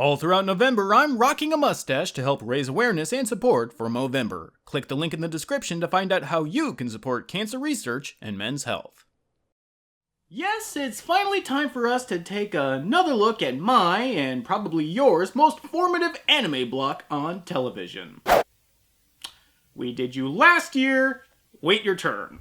All throughout November, I'm rocking a mustache to help raise awareness and support for Movember. Click the link in the description to find out how you can support cancer research and men's health. Yes, it's finally time for us to take another look at my, and probably yours, most formative anime block on television. We did you last year, wait your turn.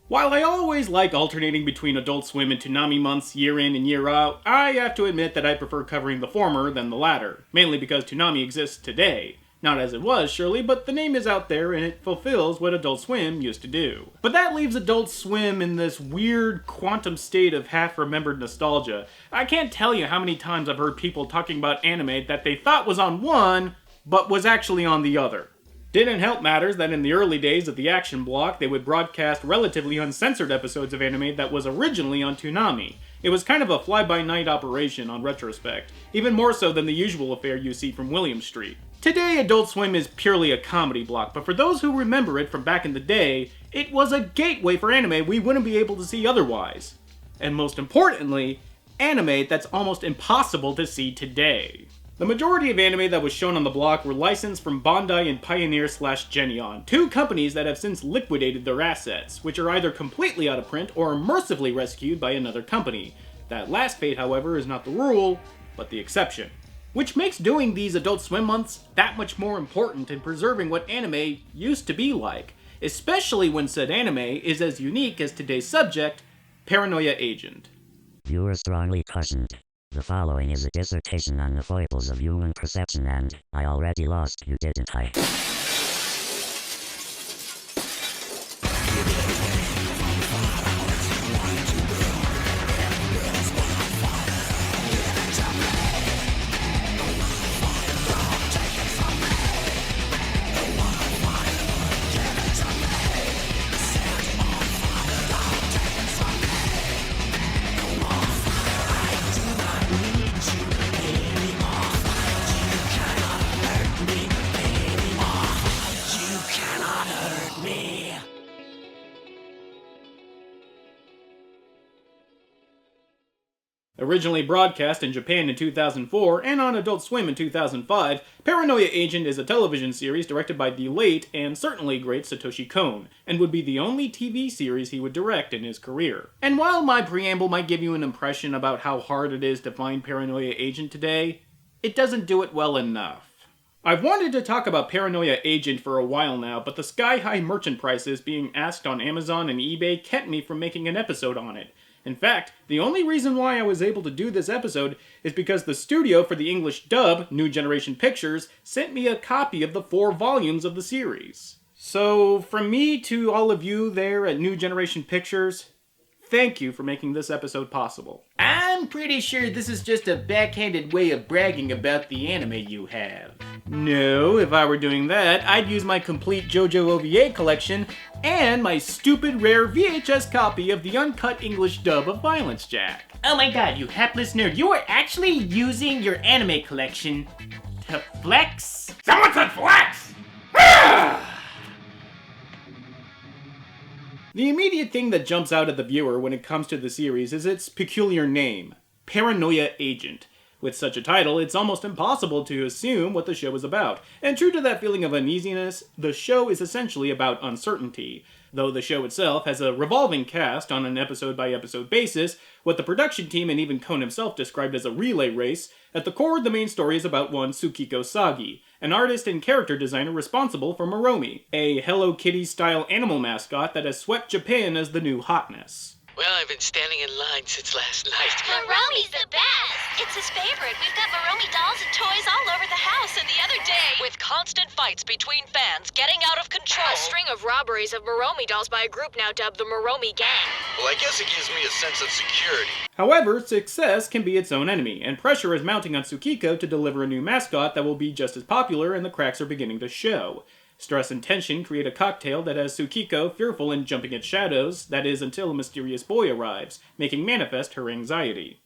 While I always like alternating between Adult Swim and Toonami months year in and year out, I have to admit that I prefer covering the former than the latter, mainly because Toonami exists today. Not as it was, surely, but the name is out there and it fulfills what Adult Swim used to do. But that leaves Adult Swim in this weird quantum state of half-remembered nostalgia. I can't tell you how many times I've heard people talking about anime that they thought was on one, but was actually on the other. Didn't help matters that in the early days of the Action Block, they would broadcast relatively uncensored episodes of anime that was originally on Toonami. It was kind of a fly-by-night operation on retrospect, even more so than the usual affair you see from William Street. Today, Adult Swim is purely a comedy block, but for those who remember it from back in the day, it was a gateway for anime we wouldn't be able to see otherwise. And most importantly, anime that's almost impossible to see today. The majority of anime that was shown on the block were licensed from Bandai and Pioneer/Geneon, two companies that have since liquidated their assets, which are either completely out of print or mercifully rescued by another company. That last fate, however, is not the rule, but the exception. Which makes doing these Adult Swim months that much more important in preserving what anime used to be like, especially when said anime is as unique as today's subject, Paranoia Agent. Viewer strongly cautioned. The following is a dissertation on the foibles of human perception and, I already lost you, didn't I? Originally broadcast in Japan in 2004 and on Adult Swim in 2005, Paranoia Agent is a television series directed by the late and certainly great Satoshi Kon, and would be the only TV series he would direct in his career. And while my preamble might give you an impression about how hard it is to find Paranoia Agent today, it doesn't do it well enough. I've wanted to talk about Paranoia Agent for a while now, but the sky-high merchant prices being asked on Amazon and eBay kept me from making an episode on it. In fact, the only reason why I was able to do this episode is because the studio for the English dub, New Generation Pictures, sent me a copy of the 4 volumes of the series. So, from me to all of you there at New Generation Pictures, thank you for making this episode possible. I'm pretty sure this is just a backhanded way of bragging about the anime you have. No, if I were doing that, I'd use my complete JoJo OVA collection and my stupid rare VHS copy of the uncut English dub of Violence Jack. Oh my god, you hapless nerd, you are actually using your anime collection to flex? Someone said flex! The immediate thing that jumps out at the viewer when it comes to the series is its peculiar name, Paranoia Agent. With such a title, it's almost impossible to assume what the show is about, and true to that feeling of uneasiness, the show is essentially about uncertainty. Though the show itself has a revolving cast on an episode-by-episode basis, what the production team and even Kon himself described as a relay race, at the core the main story is about one Tsukiko Sagi, an artist and character designer responsible for Moromi, a Hello Kitty-style animal mascot that has swept Japan as the new hotness. Well, I've been standing in line since last night. Moromi's the best! It's his favorite. We've got Moromi dolls and toys all over the house, and the other day... With constant fights between fans getting out of control. A string of robberies of Moromi dolls by a group now dubbed the Moromi Gang. Well, I guess it gives me a sense of security. However, success can be its own enemy, and pressure is mounting on Tsukiko to deliver a new mascot that will be just as popular, and the cracks are beginning to show. Stress and tension create a cocktail that has Tsukiko fearful and jumping at shadows, that is until a mysterious boy arrives, making manifest her anxiety.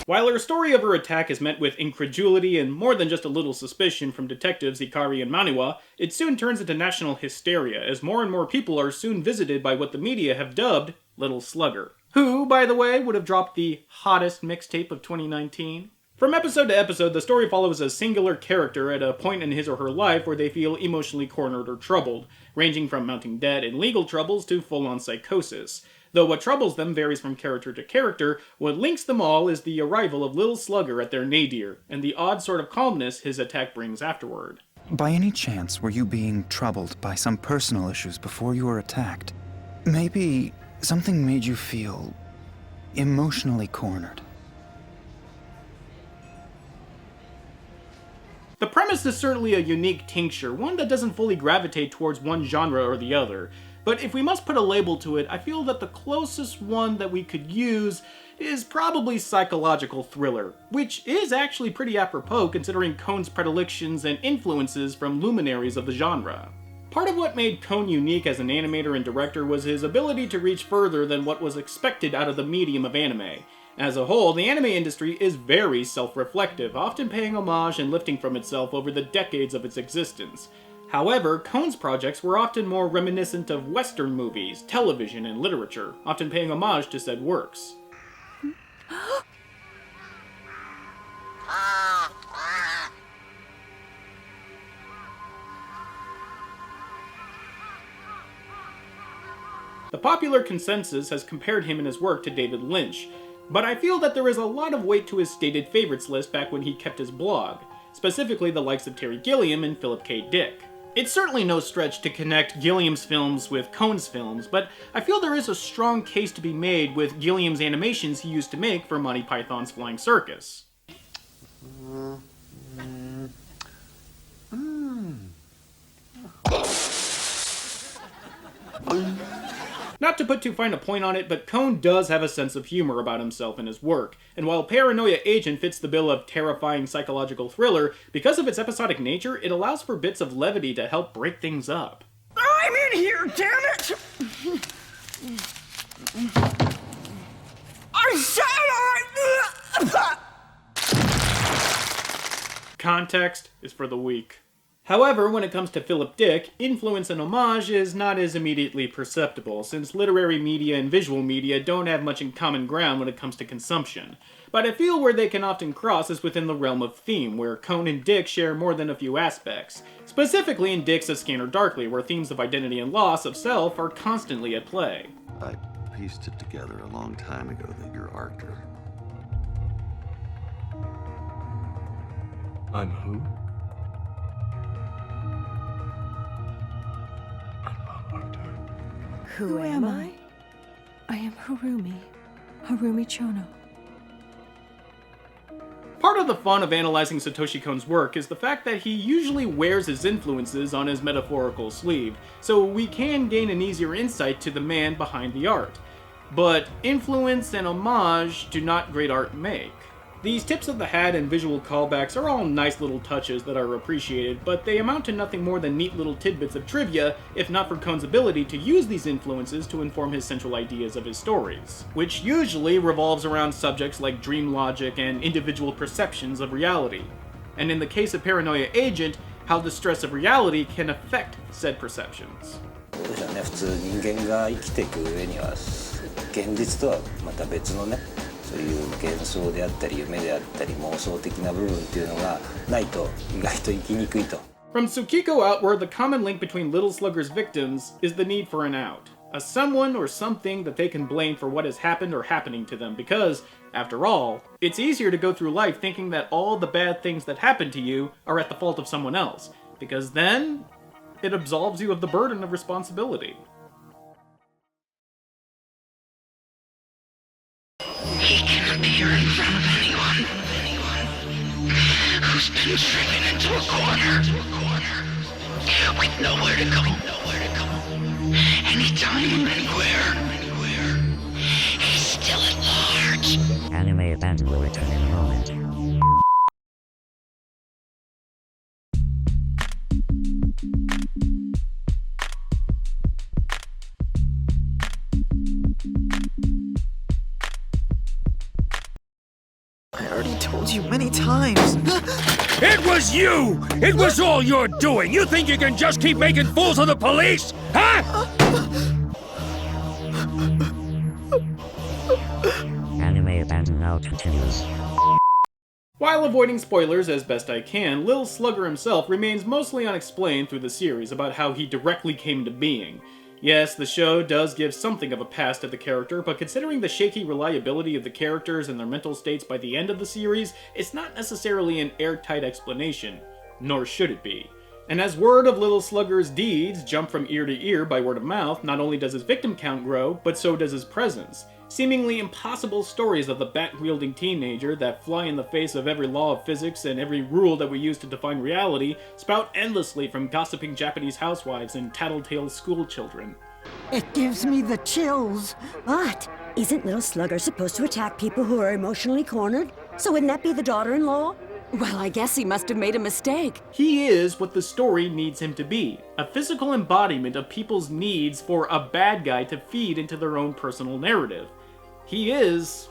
While her story of her attack is met with incredulity and more than just a little suspicion from detectives Ikari and Maniwa, it soon turns into national hysteria as more and more people are soon visited by what the media have dubbed Little Slugger, who, by the way, would have dropped the hottest mixtape of 2019. From episode to episode, the story follows a singular character at a point in his or her life where they feel emotionally cornered or troubled, ranging from mounting debt and legal troubles to full-on psychosis. Though what troubles them varies from character to character, what links them all is the arrival of Little Slugger at their nadir, and the odd sort of calmness his attack brings afterward. By any chance, were you being troubled by some personal issues before you were attacked? Maybe something made you feel emotionally cornered. The premise is certainly a unique tincture, one that doesn't fully gravitate towards one genre or the other. But if we must put a label to it, I feel that the closest one that we could use is probably psychological thriller, which is actually pretty apropos considering Kohn's predilections and influences from luminaries of the genre. Part of what made Kohn unique as an animator and director was his ability to reach further than what was expected out of the medium of anime. As a whole, the anime industry is very self-reflective, often paying homage and lifting from itself over the decades of its existence. However, Kohn's projects were often more reminiscent of Western movies, television, and literature, often paying homage to said works. The popular consensus has compared him and his work to David Lynch, but I feel that there is a lot of weight to his stated favorites list back when he kept his blog, specifically the likes of Terry Gilliam and Philip K. Dick. It's certainly no stretch to connect Gilliam's films with Kohn's films, but I feel there is a strong case to be made with Gilliam's animations he used to make for Monty Python's Flying Circus. Not to put too fine a point on it, but Kohn does have a sense of humor about himself and his work, and while Paranoia Agent fits the bill of terrifying psychological thriller, because of its episodic nature, it allows for bits of levity to help break things up. I'm in here, damn it! I said I... Context is for the weak. However, when it comes to Philip Dick, influence and homage is not as immediately perceptible, since literary media and visual media don't have much in common ground when it comes to consumption. But I feel where they can often cross is within the realm of theme, where Kohn and Dick share more than a few aspects. Specifically in Dick's A Scanner Darkly, where themes of identity and loss of self are constantly at play. I pieced it together a long time ago that you're Arctur. I'm who? Who am I? I am Harumi Chono. Part of the fun of analyzing Satoshi Kon's work is the fact that he usually wears his influences on his metaphorical sleeve, so we can gain an easier insight to the man behind the art. But influence and homage do not great art make. These tips of the hat and visual callbacks are all nice little touches that are appreciated, but they amount to nothing more than neat little tidbits of trivia, if not for Kohn's ability to use these influences to inform his central ideas of his stories, which usually revolves around subjects like dream logic and individual perceptions of reality. And in the case of Paranoia Agent, how the stress of reality can affect said perceptions. 普通人間が生きていく上には現実とはまた別のねそういう幻想であったり夢であったり妄想的な部分っていうのがないと意外と生きにくいと。From Tsukiko outward, the common link between Little Slugger's victims is the need for an out. A someone or something that they can blame for what has happened or happening to them because, after all, it's easier to go through life thinking that all the bad things that happen to you are at the fault of someone else, because then it absolves you of the burden of responsibility. He can appear in front of anyone who's been driven into a corner with nowhere to go, anytime, anywhere. He's still at large. Anime Abandon will return in a moment. told you many times. It was you! It was all your doing! You think you can just keep making fools of the police? Huh? Anime Abandon now continues. While avoiding spoilers as best I can, Lil Slugger himself remains mostly unexplained through the series about how he directly came into being. Yes, the show does give something of a past to the character, but considering the shaky reliability of the characters and their mental states by the end of the series, it's not necessarily an airtight explanation, nor should it be. And as word of Little Slugger's deeds jump from ear to ear by word of mouth, not only does his victim count grow, but so does his presence. Seemingly impossible stories of the bat-wielding teenager that fly in the face of every law of physics and every rule that we use to define reality spout endlessly from gossiping Japanese housewives and tattletale schoolchildren. It gives me the chills. But isn't Little Slugger supposed to attack people who are emotionally cornered? So wouldn't that be the daughter-in-law? Well, I guess he must have made a mistake. He is what the story needs him to be, a physical embodiment of people's needs for a bad guy to feed into their own personal narrative. He is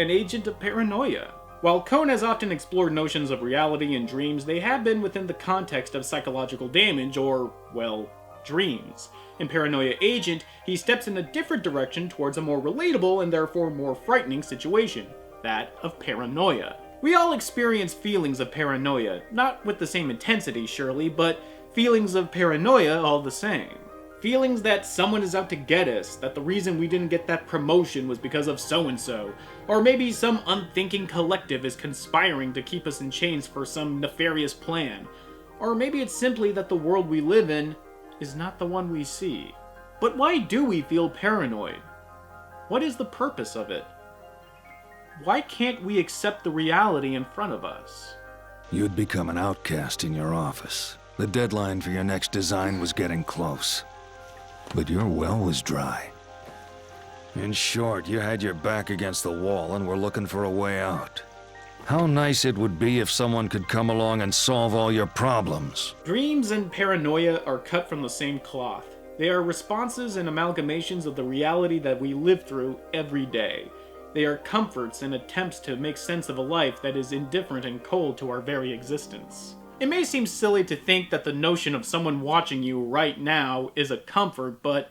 an agent of paranoia. While Kohn has often explored notions of reality and dreams, they have been within the context of psychological damage or, well, dreams. In Paranoia Agent, he steps in a different direction towards a more relatable and therefore more frightening situation, that of paranoia. We all experience feelings of paranoia, not with the same intensity surely, but feelings of paranoia all the same. Feelings that someone is out to get us, that the reason we didn't get that promotion was because of so-and-so, or maybe some unthinking collective is conspiring to keep us in chains for some nefarious plan, or maybe it's simply that the world we live in is not the one we see. But why do we feel paranoid? What is the purpose of it? Why can't we accept the reality in front of us? You'd become an outcast in your office. The deadline for your next design was getting close. But your well was dry. In short, you had your back against the wall and were looking for a way out. How nice it would be if someone could come along and solve all your problems. Dreams and paranoia are cut from the same cloth. They are responses and amalgamations of the reality that we live through every day. They are comforts and attempts to make sense of a life that is indifferent and cold to our very existence. It may seem silly to think that the notion of someone watching you right now is a comfort, but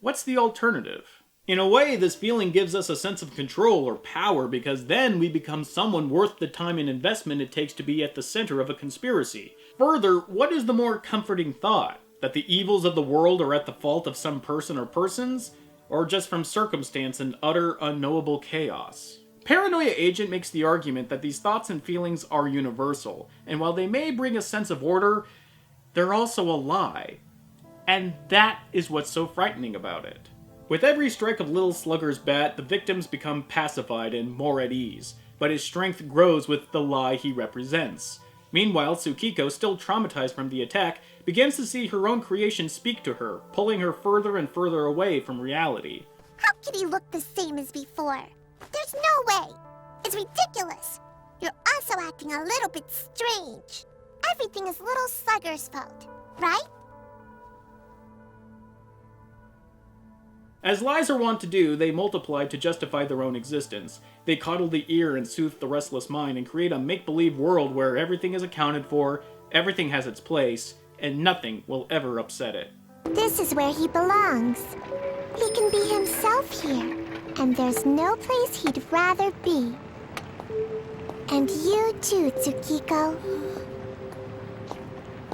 what's the alternative? In a way, this feeling gives us a sense of control or power because then we become someone worth the time and investment it takes to be at the center of a conspiracy. Further, what is the more comforting thought? That the evils of the world are at the fault of some person or persons? Or just from circumstance and utter unknowable chaos? Paranoia Agent makes the argument that these thoughts and feelings are universal, and while they may bring a sense of order, they're also a lie. And that is what's so frightening about it. With every strike of Little Slugger's bat, the victims become pacified and more at ease, but his strength grows with the lie he represents. Meanwhile, Tsukiko, still traumatized from the attack, begins to see her own creation speak to her, pulling her further and further away from reality. How can he look the same as before? There's no way! It's ridiculous! You're also acting a little bit strange. Everything is Little Slugger's fault, right? As lies are wont to do, they multiply to justify their own existence. They coddle the ear and soothe the restless mind and create a make-believe world where everything is accounted for, everything has its place, and nothing will ever upset it. This is where he belongs. He can be himself here, and there's no place he'd rather be. And you too, Tsukiko.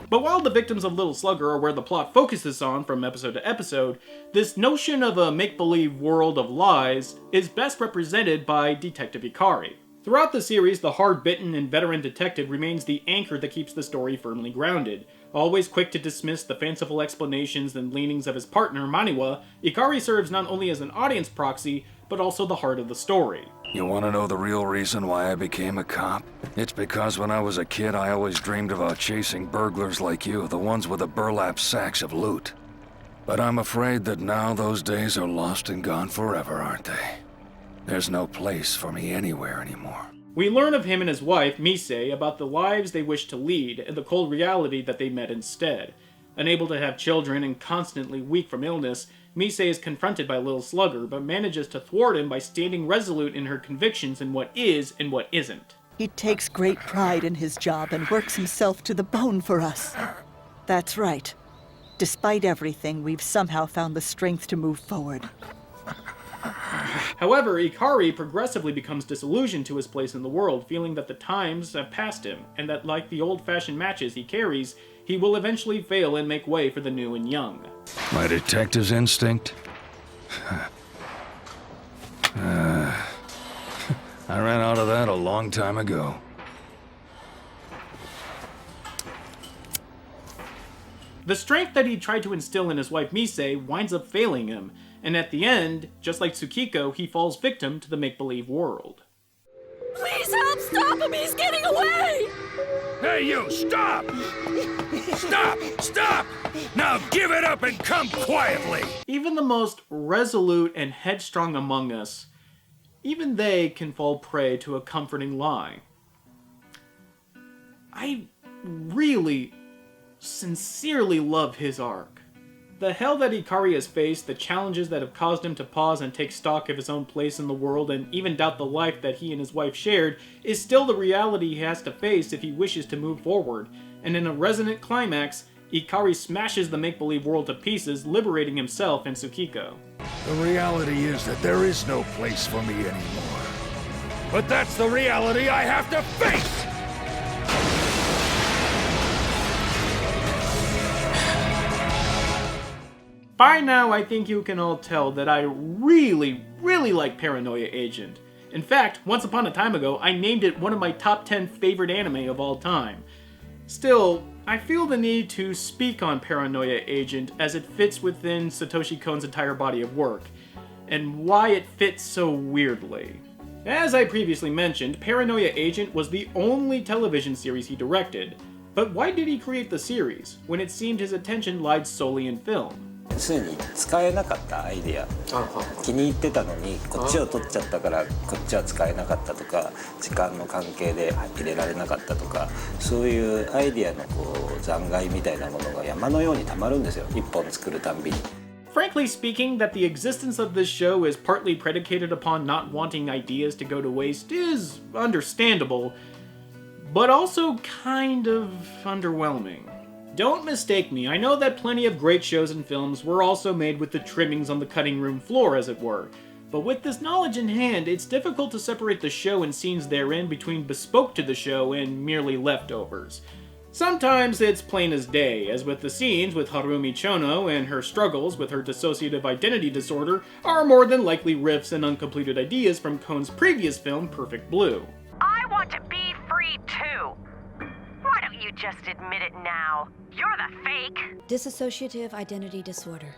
But while the victims of Little Slugger are where the plot focuses on from episode to episode, this notion of a make-believe world of lies is best represented by Detective Ikari. Throughout the series, the hard-bitten and veteran detective remains the anchor that keeps the story firmly grounded. Always quick to dismiss the fanciful explanations and leanings of his partner, Maniwa, Ikari serves not only as an audience proxy, but also the heart of the story. You want to know the real reason why I became a cop? It's because when I was a kid, I always dreamed about chasing burglars like you, the ones with the burlap sacks of loot. But I'm afraid that now those days are lost and gone forever, aren't they? There's no place for me anywhere anymore. We learn of him and his wife, Mise, about the lives they wish to lead and the cold reality that they met instead. Unable to have children and constantly weak from illness, Misei is confronted by Little Slugger, but manages to thwart him by standing resolute in her convictions in what is and what isn't. He takes great pride in his job and works himself to the bone for us. That's right. Despite everything, we've somehow found the strength to move forward. However, Ikari progressively becomes disillusioned to his place in the world, feeling that the times have passed him, and that like the old-fashioned matches he carries, he will eventually fail and make way for the new and young. My detective's instinct? I ran out of that a long time ago. The strength that he tried to instill in his wife Misei winds up failing him, and at the end, just like Tsukiko, he falls victim to the make-believe world. Please help! Stop him! He's getting away! Hey, you! Stop! Stop! Stop! Now give it up and come quietly! Even the most resolute and headstrong among us, even they can fall prey to a comforting lie. I really, sincerely love his arc. The hell that Ikari has faced, the challenges that have caused him to pause and take stock of his own place in the world and even doubt the life that he and his wife shared, is still the reality he has to face if he wishes to move forward. And in a resonant climax, Ikari smashes the make-believe world to pieces, liberating himself and Tsukiko. The reality is that there is no place for me anymore. But that's the reality I have to face! By now, I think you can all tell that I really, really like Paranoia Agent. In fact, once upon a time ago, I named it one of my top 10 favorite anime of all time. Still, I feel the need to speak on Paranoia Agent as it fits within Satoshi Kon's entire body of work, and why it fits so weirdly. As I previously mentioned, Paranoia Agent was the only television series he directed, but why did he create the series, when it seemed his attention lied solely in film? すでに使えなかったアイデア、気に入ってたのにこっちを取っちゃったからこっちは使えなかったとか、時間の関係で入れられなかったとか、そういうアイデアの残骸みたいなものが山のように溜まるんですよ、一本作るたんびに。 Frankly speaking, that the existence of this show is partly predicated upon not wanting ideas to go to waste is understandable, but also kind of underwhelming. Don't mistake me, I know that plenty of great shows and films were also made with the trimmings on the cutting room floor, as it were. But with this knowledge in hand, it's difficult to separate the show and scenes therein between bespoke to the show and merely leftovers. Sometimes it's plain as day, as with the scenes with Harumi Chono and her struggles with her dissociative identity disorder are more than likely riffs and uncompleted ideas from Kon's previous film, Perfect Blue. I want to be free too! Why don't you just admit it now? You're the fake! Dissociative identity disorder.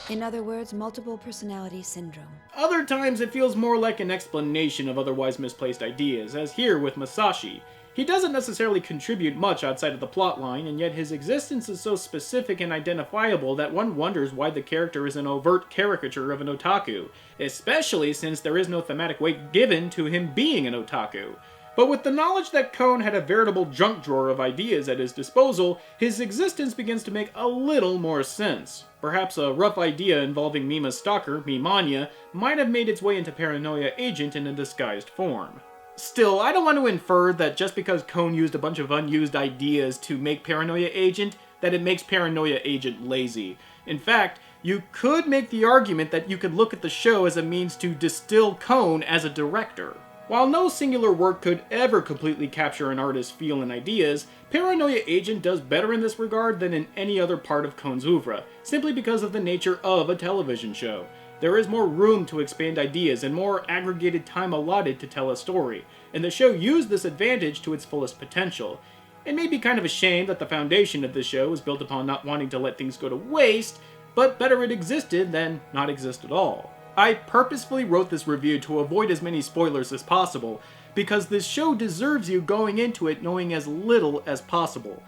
In other words, multiple personality syndrome. Other times it feels more like an explanation of otherwise misplaced ideas, as here with Masashi. He doesn't necessarily contribute much outside of the plotline, and yet his existence is so specific and identifiable that one wonders why the character is an overt caricature of an otaku, especially since there is no thematic weight given to him being an otaku. But with the knowledge that Kon had a veritable junk drawer of ideas at his disposal, his existence begins to make a little more sense. Perhaps a rough idea involving Mima's stalker, Mimanya, might have made its way into Paranoia Agent in a disguised form. Still, I don't want to infer that just because Kon used a bunch of unused ideas to make Paranoia Agent, that it makes Paranoia Agent lazy. In fact, you could make the argument that you could look at the show as a means to distill Kon as a director. While no singular work could ever completely capture an artist's feel and ideas, Paranoia Agent does better in this regard than in any other part of Kon's oeuvre, simply because of the nature of a television show. There is more room to expand ideas and more aggregated time allotted to tell a story, and the show used this advantage to its fullest potential. It may be kind of a shame that the foundation of this show is built upon not wanting to let things go to waste, but better it existed than not exist at all. I purposefully wrote this review to avoid as many spoilers as possible, because this show deserves you going into it knowing as little as possible.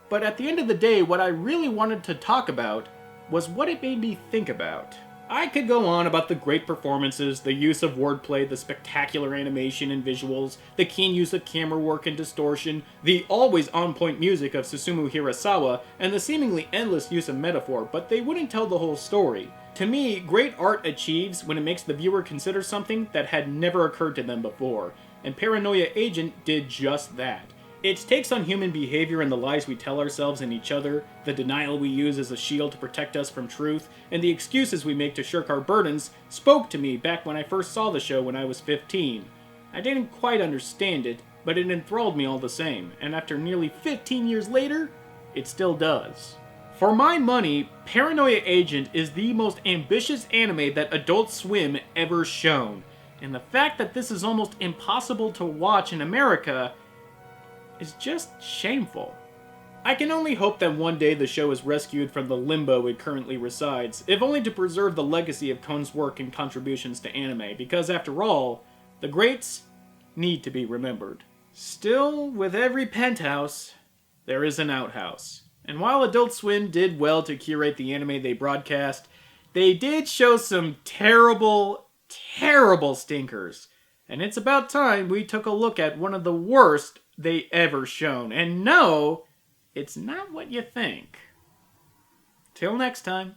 But at the end of the day, what I really wanted to talk about was what it made me think about. I could go on about the great performances, the use of wordplay, the spectacular animation and visuals, the keen use of camera work and distortion, the always on-point music of Susumu Hirasawa, and the seemingly endless use of metaphor, but they wouldn't tell the whole story. To me, great art achieves when it makes the viewer consider something that had never occurred to them before, and Paranoia Agent did just that. Its takes on human behavior and the lies we tell ourselves and each other, the denial we use as a shield to protect us from truth, and the excuses we make to shirk our burdens spoke to me back when I first saw the show when I was 15. I didn't quite understand it, but it enthralled me all the same, and after nearly 15 years later, it still does. For my money, Paranoia Agent is the most ambitious anime that Adult Swim ever shown, and the fact that this is almost impossible to watch in America is just shameful. I can only hope that one day the show is rescued from the limbo it currently resides, if only to preserve the legacy of Kon's work and contributions to anime, because after all, the greats need to be remembered. Still, with every penthouse, there is an outhouse. And while Adult Swim did well to curate the anime they broadcast, they did show some terrible, terrible stinkers. And it's about time we took a look at one of the worst they ever shown. And no, it's not what you think. Till next time.